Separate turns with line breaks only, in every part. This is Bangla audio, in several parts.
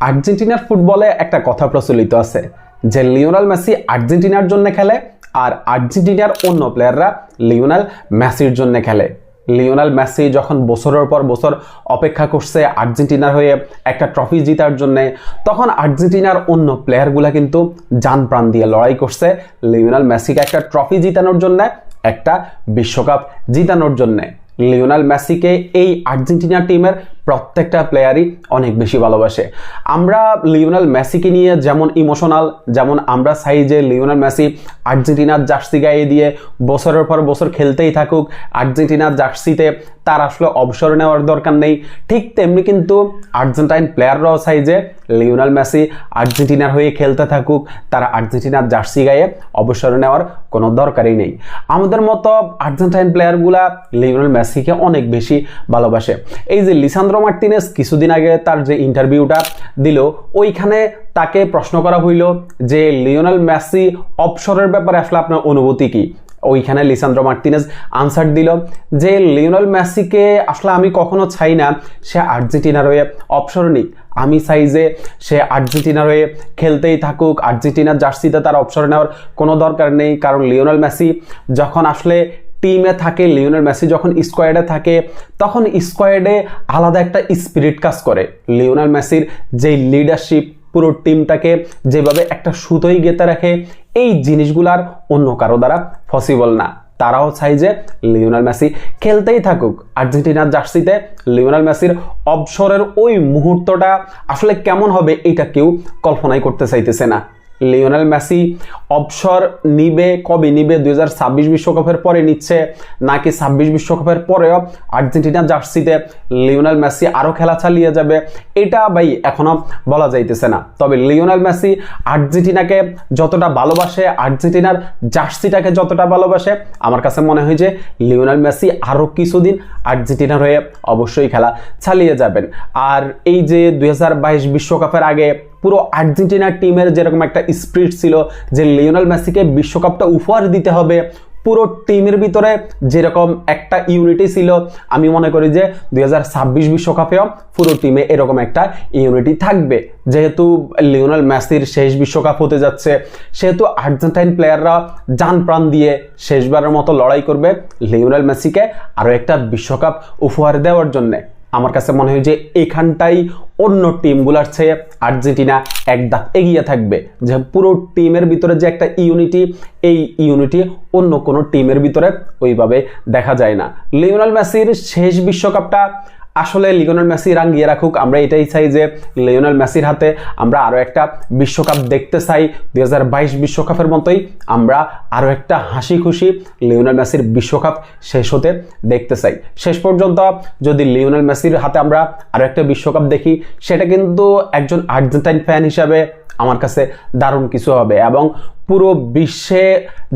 আর্জেন্টিনার ফুটবলে একটা কথা প্রচলিত আছে যে লিওনেল মেসি আর্জেন্টিনার জন্য খেলে আর আর্জেন্টিনার অন্য প্লেয়াররা লিওনেল মেসির জন্য খেলে। লিওনেল মেসি যখন বছরের পর বছর অপেক্ষা করছে আর্জেন্টিনার হয়ে একটা ট্রফি জেতার জন্য, তখন আর্জেন্টিনার অন্য প্লেয়ারগুলা কিন্তু জান প্রাণ দিয়ে লড়াই করছে লিওনেল মেসিকে একটা ট্রফি জিতানোর জন্য, একটা বিশ্বকাপ জিতানোর জন্য। লিওনেল মেসিকে এই আর্জেন্টিনা টিমের প্রত্যেকটা প্লেয়ারই অনেক বেশি ভালোবাসে। আমরা লিওনেল মেসিকে নিয়ে যেমন ইমোশনাল, যেমন আমরা চাই যে লিওনেল মেসি আর্জেন্টিনার জার্সি গায়ে দিয়ে বছরের পর বছর খেলতেই থাকুক, আর্জেন্টিনার জার্সিতে তার আসলে অবসর নেওয়ার দরকার নেই, ঠিক তেমনি কিন্তু আর্জেন্টাইন প্লেয়াররাও চাই যে লিওনেল মেসি আর্জেন্টিনার হয়ে খেলতে থাকুক, তার আর্জেন্টিনার জার্সি গায়ে অবসর নেওয়ার কোনো দরকারই নেই। আমাদের মতো আর্জেন্টাইন প্লেয়ারগুলা লিওনেল মেসিকে অনেক বেশি ভালোবাসে। এই যে লিসান্দ্রো মার্টিনেজ কিছুদিন আগে তার যে ইন্টারভিউটা দিল, ওইখানে তাকে প্রশ্ন করা হইল যে লিওনেল মেসি অবসরের ব্যাপারে আসলে আপনার অনুভূতি কি। ওইখানে লিসান্দ্রো মার্টিনেজ আনসার দিল যে লিওনেল মেসিকে আসলে আমি কখনো চাই না সে আর্জেন্টিনার হয়ে অবসর নিক, আমি চাই যে সে আর্জেন্টিনার হয়ে খেলতেই থাকুক, আর্জেন্টিনার জার্সিতে তার অবসর নেওয়ার কোনো দরকার নেই। কারণ লিওনেল মেসি যখন আসলে টিমে থাকে, লিওনেল মেসি যখন স্কোয়াডে থাকে, তখন স্কোয়াডে আলাদা একটা স্পিরিট কাজ করে। লিওনেল মেসির যে লিডারশিপ, পুরো টিমটাকে যেভাবে একটা সুতোই গেঁথে রাখে, এই জিনিসগুলার অন্য কারো দ্বারা পসিবল না। তারাও চাই যে লিওনেল মেসি খেলতেই থাকুক আর্জেন্টিনার জার্সিতে। লিওনেল মেসির অবসরের ওই মুহূর্তটা আসলে কেমন হবে এটা কেউ কল্পনাই করতে চাইতেছে না। লিওনেল মেসি অবসর নিবে, কবে নিবে? 2026 বিশ্বকাপের পরে নিচ্ছে, নাকি 26 বিশ্বকাপের পরেও আর্জেন্টিনা জার্সিতে লিওনেল মেসি আরও খেলা চালিয়ে যাবে? এটা ভাই এখনো বলা যাইতেছে না। তবে লিওনেল মেসি আর্জেন্টিনাকে যতটা ভালোবাসে, আর্জেন্টিনার জার্সিটাকে যতটা ভালোবাসে, আমার কাছে মনে হয় যে লিওনেল মেসি আরও কিছুদিন আর্জেন্টিনার হয়ে অবশ্যই খেলা চালিয়ে যাবেন। আর এই যে 2022 বিশ্বকাপের আগে পুরো আর্জেন্টিনা টিমের যেরকম একটা স্পিরিট ছিল যে লিওনেল মেসিকে বিশ্বকাপটা উপহার দিতে হবে, পুরো টিমের ভিতরে যেরকম একটা ইউনিটি ছিল, আমি মনে করি যে 2026 বিশ্বকাপেও পুরো টিমে এরকম একটা ইউনিটি থাকবে। যেহেতু লিওনেল মেসির শেষ বিশ্বকাপ হতে যাচ্ছে, সেহেতু আর্জেন্টাইন প্লেয়াররা জান প্রাণ দিয়ে শেষবারের মতো লড়াই করবে লিওনেল মেসিকে আরও একটা বিশ্বকাপ উপহার দেওয়ার জন্যে। আমার কাছে মনে হয় যে এখানটাই অন্য টিমগুলোর চেয়ে আর্জেন্টিনা এক ধাপ এগিয়ে থাকবে। যে পুরো টিমের ভিতরে যে একটা ইউনিটি, এই ইউনিটি অন্য কোনো টিমের ভিতরে ওইভাবে দেখা যায় না। লিওনেল মেসির শেষ বিশ্বকাপটা আসলে লিওনেল মেসি রাঙিয়ে রাখুক, আমরা এটাই চাই যে লিওনেল মেসির হাতে আমরা আরও একটা বিশ্বকাপ দেখতে চাই। 2022 বিশ্বকাপের মতোই আমরা আরও একটা হাসি খুশি লিওনেল মেসির বিশ্বকাপ শেষ হতে দেখতে চাই। শেষ পর্যন্ত যদি লিওনেল মেসির হাতে আমরা আরও একটা বিশ্বকাপ দেখি, সেটা কিন্তু একজন আর্জেন্টাইন ফ্যান হিসাবে আমার কাছে দারুণ কিছু হবে, এবং পুরো বিশ্বে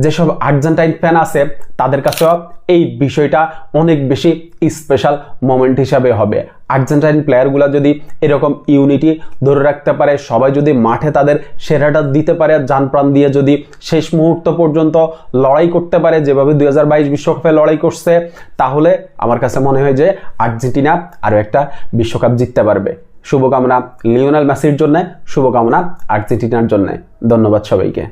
যেসব আর্জেন্টাইন ফ্যান আছে তাদের কাছেও এই বিষয়টা অনেক বেশি স্পেশাল মোমেন্ট হিসাবে হবে। আর্জেন্টাইন প্লেয়ারগুলো যদি এরকম ইউনিটি ধরে রাখতে পারে, সবাই যদি মাঠে তাদের সেরাটা দিতে পারে, জান প্রাণ দিয়ে যদি শেষ মুহূর্ত পর্যন্ত লড়াই করতে পারে যেভাবে 2022 বিশ্বকাপে লড়াই করছে, তাহলে আমার কাছে মনে হয় যে আর্জেন্টিনা আরও একটা বিশ্বকাপ জিততে পারবে। শুভকামনা লিওনেল মেসির জন্য, শুভকামনা আর্জেন্টিনার জন্য। ধন্যবাদ সবাইকে।